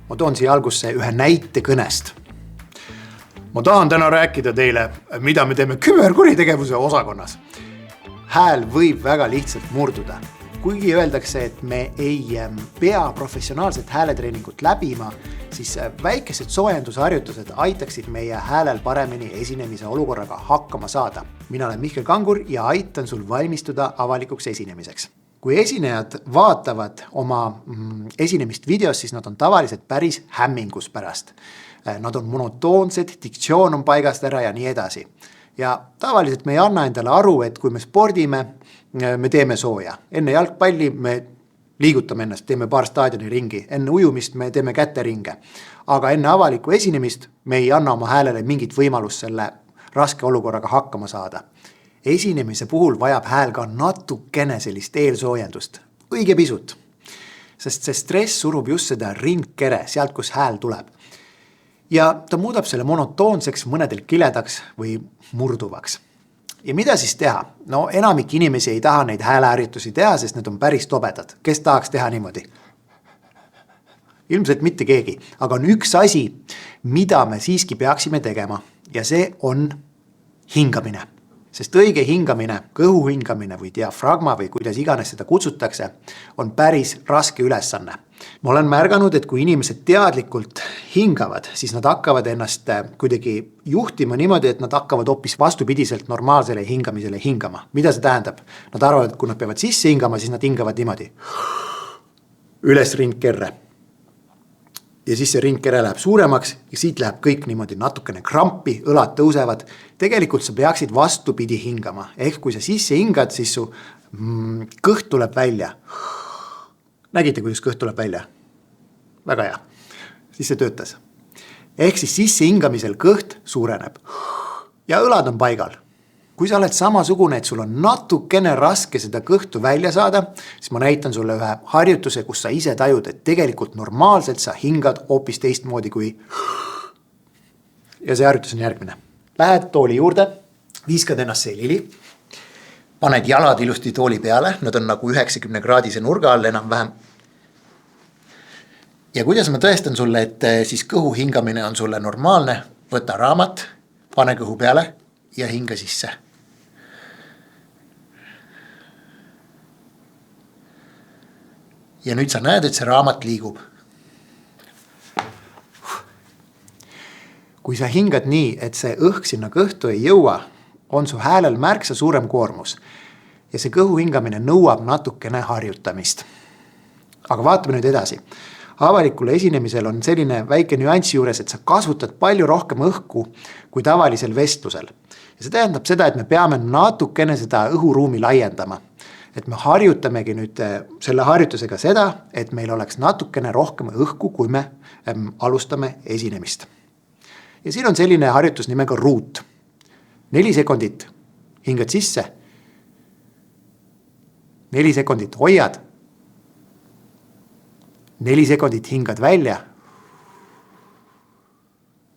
Ma toon siia algusse ühe näite kõnest. Ma tahan täna rääkida teile, mida me teeme küberkuritegevuse osakonnas. Hääl võib väga lihtsalt murduda. Kuigi öeldakse, et me ei pea professionaalset hääletreeningut läbima, siis väikesed soojendusharjutused aitaksid meie häälel paremini esinemise olukorraga hakkama saada. Mina olen Mihkel Kangur ja aitan sul valmistuda avalikuks esinemiseks. Kui esinejad vaatavad oma esinemist videos, siis nad on tavaliselt päris hämmingus pärast. Nad on monotoonsed, diktsioon on paigast ära ja nii edasi. Ja tavaliselt me ei anna endale aru, et kui me spordime, me teeme sooja. Enne jalgpalli me liigutame ennast, teeme paar staadioni ringi. Enne ujumist me teeme käteringe. Aga enne avalikku esinemist me ei anna oma häälele mingit võimalust selle raske olukorraga hakkama saada. Esinemise puhul vajab hääl ka natukene sellist eelsoojendust. Õige pisut. Sest see stress surub just seda ringkere, sealt kus hääl tuleb. Ja ta muudab selle monotoonseks, mõnedel kiledaks või murduvaks. Ja mida siis teha? No enamik inimesi ei taha neid hääleharjutusi teha, sest need on päris tobedad. Kes tahaks teha niimoodi? Ilmselt mitte keegi. Aga on üks asi, mida me siiski peaksime tegema. Ja see on hingamine. Sest õige hingamine, kõhu hingamine või diafragma või kuidas iganes seda kutsutakse, on päris raske ülesanne. Ma olen märganud, et kui inimesed teadlikult hingavad, siis nad hakkavad ennast kuidagi juhtima niimoodi, et nad hakkavad hoopis vastupidiselt normaalsele hingamisele hingama. Mida see tähendab? Nad arvavad, et kui nad peavad sisse hingama, siis nad hingavad niimoodi. Üles ringkerre. Ja siis see ringkere läheb suuremaks ja siit läheb kõik niimoodi natukene krampi, õlad tõusevad. Tegelikult sa peaksid vastupidi hingama. Ehk kui sa sisse hingad, siis su kõht tuleb välja. Nägite, kuidas kõht tuleb välja? Väga hea. Siis see töötas. Ehk siis sisse hingamisel kõht suureneb. Ja õlad on paigal. Kui sa oled samasugune, et sul on natukene raske seda kõhtu välja saada, siis ma näitan sulle ühe harjutuse, kus sa ise tajud, et tegelikult normaalselt sa hingad hoopis teistmoodi kui... Ja see harjutus on järgmine. Lähed tooli juurde, viiskad ennast selili, paned jalad ilusti tooli peale, nad on nagu 90 kraadise nurga all enam-vähem. Ja kuidas ma tõestan sulle, et siis kõhu hingamine on sulle normaalne, võta raamat, pane kõhu peale ja hinga sisse. Ja nüüd sa näed, et see raamat liigub. Kui sa hingad nii, et see õhk sinna kõhtu ei jõua, on su häälel märksa suurem koormus. Ja see kõhu hingamine nõuab natukene harjutamist. Aga vaatame nüüd edasi. Avalikule esinemisel on selline väike nüansi juures, et sa kasutad palju rohkem õhku kui tavalisel vestlusel. Ja see tähendab seda, et me peame natukene seda õhuruumi laiendama. Et me harjutamegi nüüd selle harjutusega seda, et meil oleks natukene rohkem õhku, kui me alustame esinemist. Ja siin on selline harjutus nimega ruut. 4 sekundit hingad sisse. 4 sekundit hoiad. 4 sekundit hingad välja.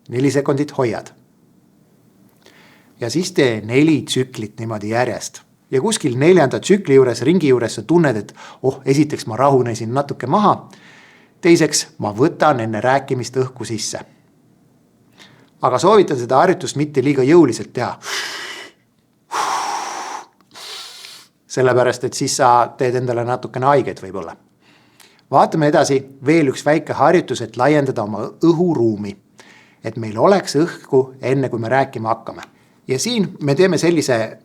4 sekundit hoiad. Ja siis tee 4 tsüklit niimoodi järjest. Ja kuskil 4. tsükli juures, ringi juures sa tunned, et esiteks ma rahunesin natuke maha. Teiseks, ma võtan enne rääkimist õhku sisse. Aga soovitan seda harjutust mitte liiga jõuliselt teha. Sellepärast, et siis sa teed endale natukene haiget võib-olla. Vaatame edasi veel üks väike harjutus, et laiendada oma õhuruumi. Et meil oleks õhku enne, kui me rääkima hakkame. Ja siin me teeme sellise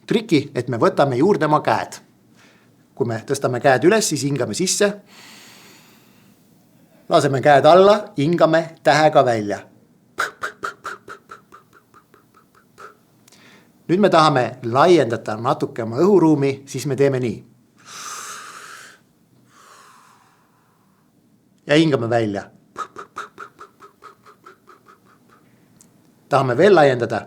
triki, et me võtame juurde oma käed. Kui me tõstame käed üles, siis hingame sisse. Laseme käed alla, hingame tähega välja. Nüüd me tahame laiendada natuke oma õhuruumi, siis me teeme nii. Ja hingame välja. Tahame veel laiendada.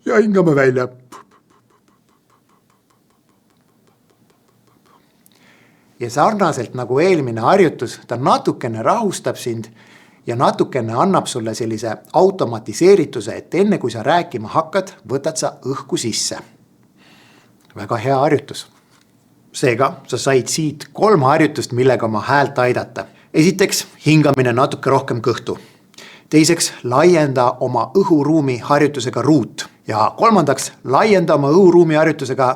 Ja hingame välja. Ja sarnaselt nagu eelmine harjutus, ta natukene rahustab sind ja natukene annab sulle sellise automatiseerituse, et enne kui sa rääkima hakkad, võtad sa õhku sisse. Väga hea harjutus. seega sa said siit 3 harjutust, millega oma häält aidata. Esiteks, hingamine natuke rohkem kõhtu. Teiseks, laienda oma õhuruumi harjutusega ruut. Ja kolmandaks, laienda oma õhuruumi harjutusega,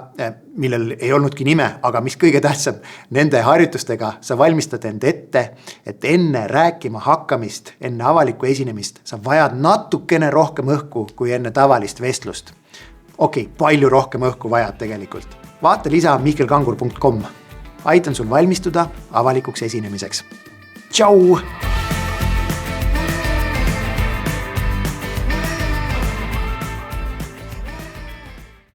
millel ei olnudki nime, aga mis kõige tähtsam, nende harjutustega sa valmistad end ette, et enne rääkima hakkamist, enne avalikku esinemist, sa vajad natukene rohkem õhku kui enne tavalist vestlust. Okei, palju rohkem õhku vajad tegelikult. Vaata lisa mihkelkangur.com. Aitan sul valmistuda avalikuks esinemiseks. Tšau!